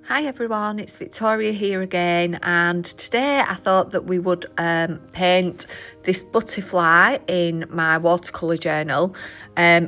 Hi everyone, it's Victoria here again, and today I thought that we would paint this butterfly in my watercolour journal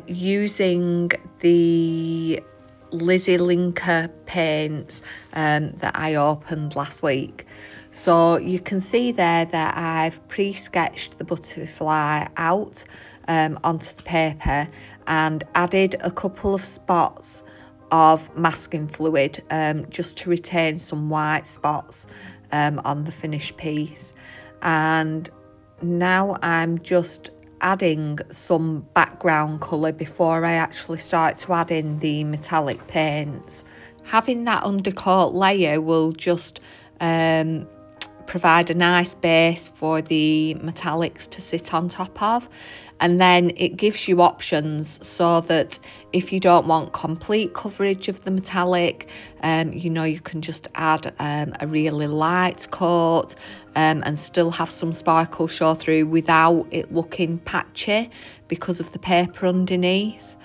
using the Lisilinka paints that I opened last week. So you can see there that I've pre-sketched the butterfly out onto the paper and added a couple of spots of masking fluid just to retain some white spots on the finished piece. And now I'm just adding some background colour before I actually start to add in the metallic paints. Having that undercoat layer will just provide a nice base for the metallics to sit on top of, and then it gives you options so that if you don't want complete coverage of the metallic, you can just add a really light coat and still have some sparkle show through without it looking patchy because of the paper underneath.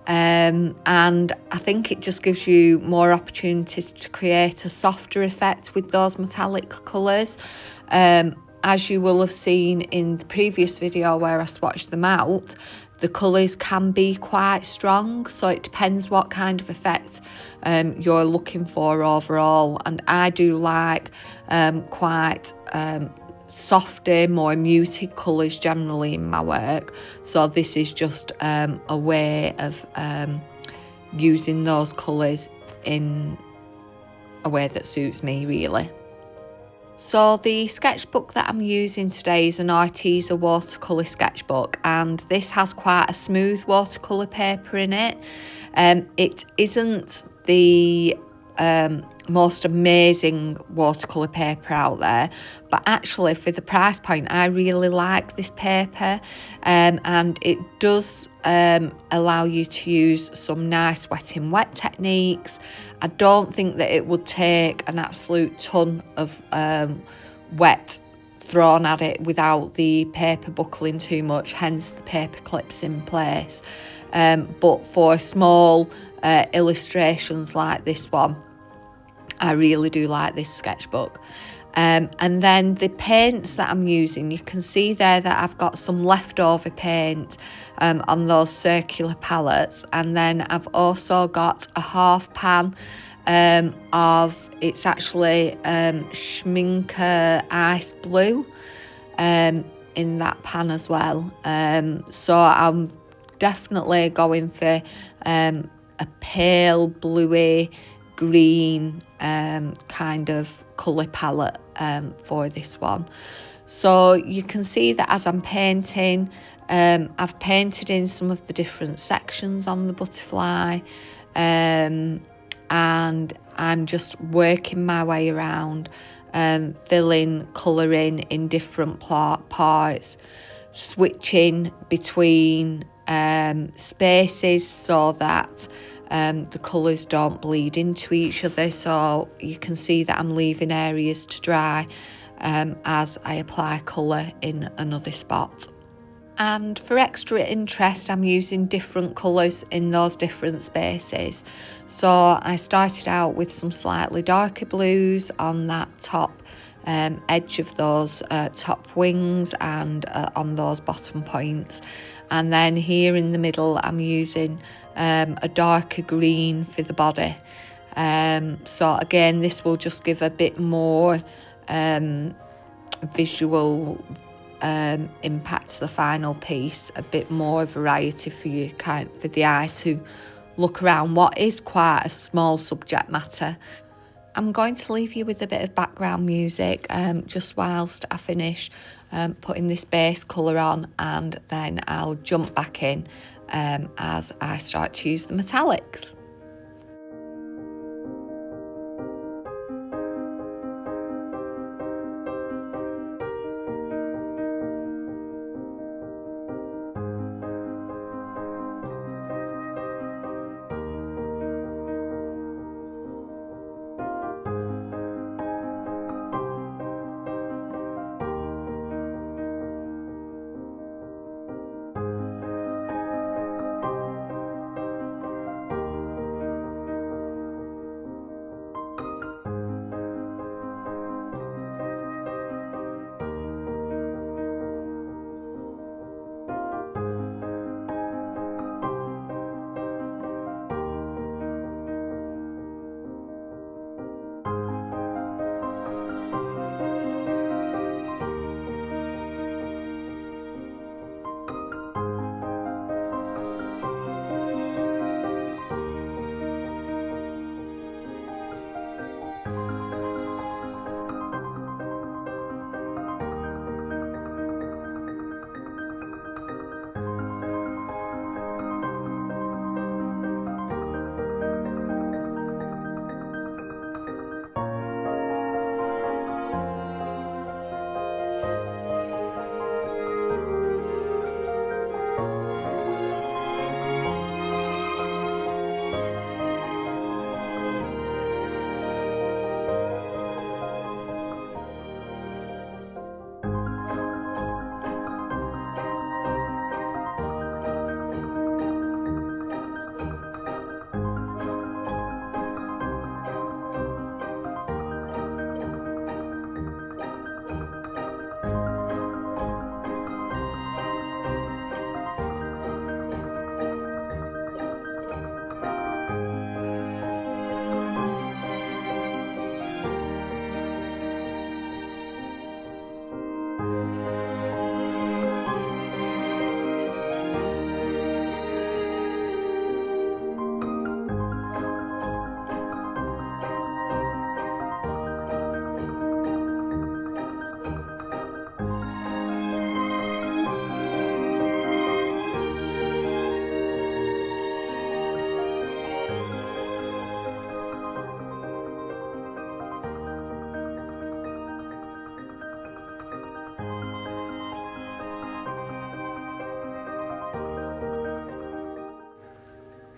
And I think it just gives you more opportunities to create a softer effect with those metallic colours. As you will have seen in the previous video where I swatched them out, the colours can be quite strong, so it depends what kind of effect you're looking for overall. And I do like quite softer, more muted colours generally in my work, so this is just a way of using those colours in a way that suits me really. So the sketchbook that I'm using today is an Arteza watercolour sketchbook, and this has quite a smooth watercolour paper in it. It isn't the most amazing watercolour paper out there, but actually for the price point I really like this paper, and it does allow you to use some nice wet techniques. I don't think that it would take an absolute ton of wet thrown at it without the paper buckling too much, hence the paper clips in place, but for small illustrations like this one, I really do like this sketchbook. And then the paints that I'm using, you can see there that I've got some leftover paint on those circular palettes, and then I've also got a half pan of, it's actually Schminker Ice Blue in that pan as well. So I'm definitely going for a pale bluey green kind of colour palette for this one. So you can see that as I'm painting, I've painted in some of the different sections on the butterfly, and I'm just working my way around, filling colour in different parts, switching between spaces so that the colours don't bleed into each other. So you can see that I'm leaving areas to dry as I apply colour in another spot. And for extra interest, I'm using different colours in those different spaces. So I started out with some slightly darker blues on that top edge of those top wings and on those bottom points. And then here in the middle, I'm using a darker green for the body. So again, this will just give a bit more visual impact to the final piece, a bit more variety for you, for the eye to look around what is quite a small subject matter. I'm going to leave you with a bit of background music just whilst I finish putting this base colour on, and then I'll jump back in as I start to use the metallics. So you can see that as I'm painting, I've painted in some of the different sections on the butterfly, and then I've also got a half pan of, it's actually Schminker Ice Blue in that pan as well. So I'm just working my way around, filling colour in different parts, switching between spaces so that the colours don't bleed into each other. So you can see that I'm leaving areas to dry as I apply colour in another spot.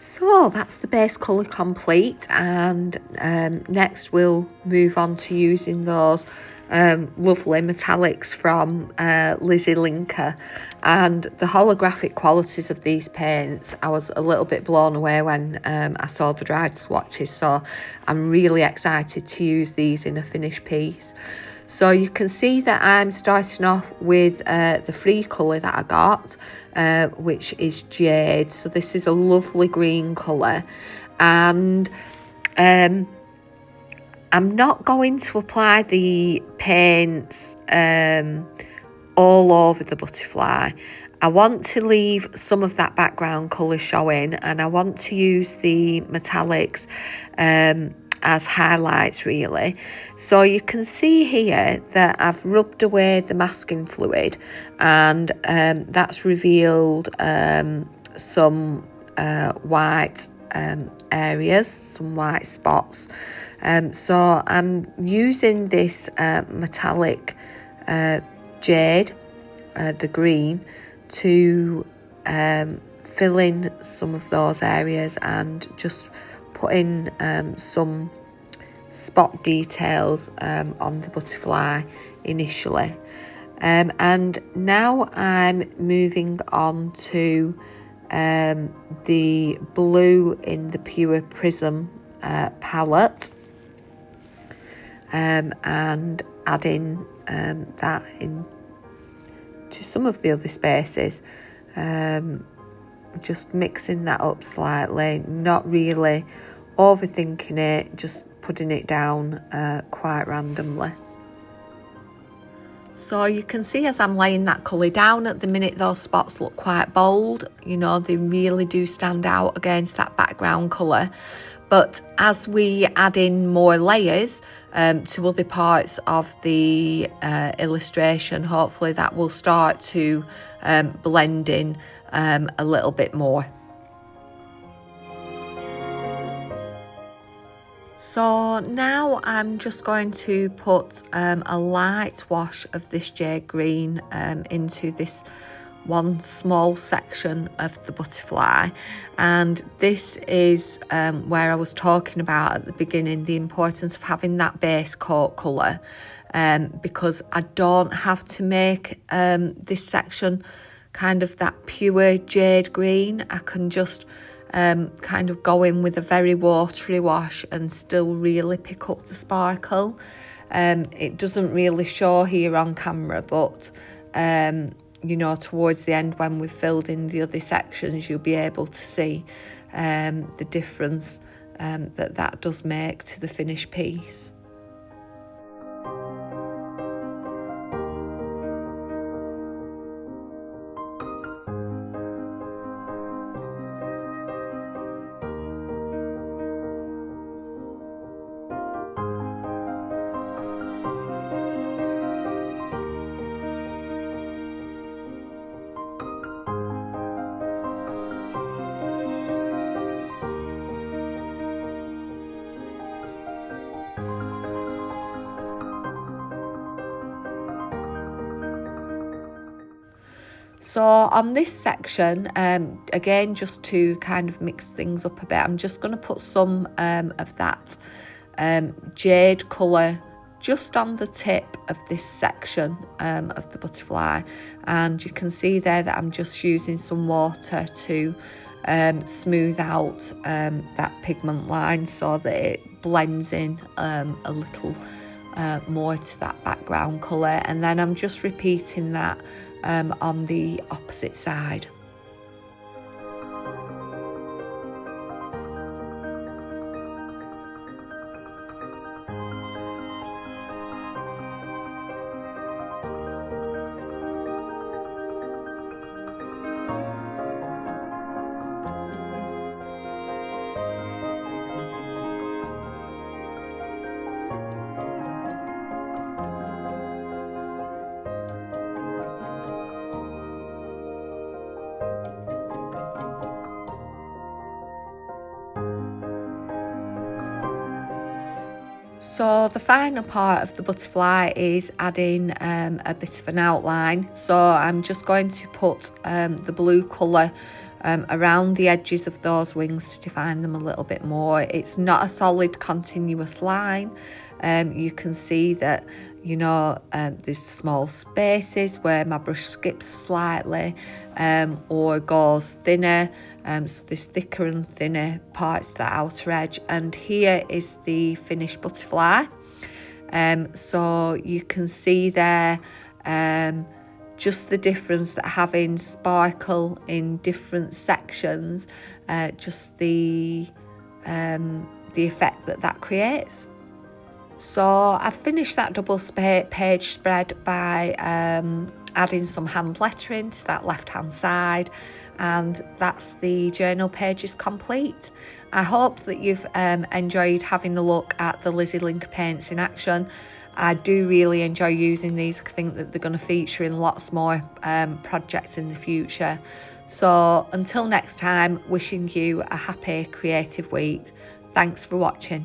So that's the base colour complete, and next we'll move on to using those lovely metallics from Lisilinka. And the holographic qualities of these paints, I was a little bit blown away when I saw the dried swatches, so I'm really excited to use these in a finished piece. So you can see that I'm starting off with the free colour that I got, which is Jade. So this is a lovely green colour, and I'm not going to apply the paints all over the butterfly. I want to leave some of that background colour showing, and I want to use the metallics as highlights really. So you can see here that I've rubbed away the masking fluid, and that's revealed some white areas, some white spots. So I'm using this metallic jade, the green, to fill in some of those areas and just put in some spot details on the butterfly initially. And now I'm moving on to the blue in the Pure Prism palette, and adding that in to some of the other spaces, just mixing that up slightly, not really overthinking it, just putting it down quite randomly. So you can see as I'm laying that colour down at the minute, those spots look quite bold, you know, they really do stand out against that background colour. But as we add in more layers to other parts of the illustration, hopefully that will start to blend in a little bit more. So now I'm just going to put a light wash of this jade green into this one small section of the butterfly, and this is where I was talking about at the beginning, the importance of having that base coat colour, because I don't have to make this section kind of that pure jade green. I can just kind of go in with a very watery wash and still really pick up the sparkle. It doesn't really show here on camera, but you know, towards the end when we've filled in the other sections, you'll be able to see the difference that does make to the finished piece. So on this section, again, just to kind of mix things up a bit, I'm just going to put some of that jade colour just on the tip of this section of the butterfly, and you can see there that I'm just using some water to smooth out that pigment line so that it blends in a little more to that background colour, and then I'm just repeating that on the opposite side. So the final part of the butterfly is adding a bit of an outline. So I'm just going to put the blue colour around the edges of those wings to define them a little bit more. It's not a solid continuous line. You can see that, you know, there's small spaces where my brush skips slightly or goes thinner. So there's thicker and thinner parts to the outer edge. And here is the finished butterfly. So you can see there just the difference that having sparkle in different sections, just the effect that creates. So I've finished that double page spread by adding some hand lettering to that left hand side, and that's the journal pages complete. I hope that you've enjoyed having a look at the Lisilinka paints in action. I do really enjoy using these. I think that they're going to feature in lots more projects in the future. So until next time, wishing you a happy creative week. Thanks for watching.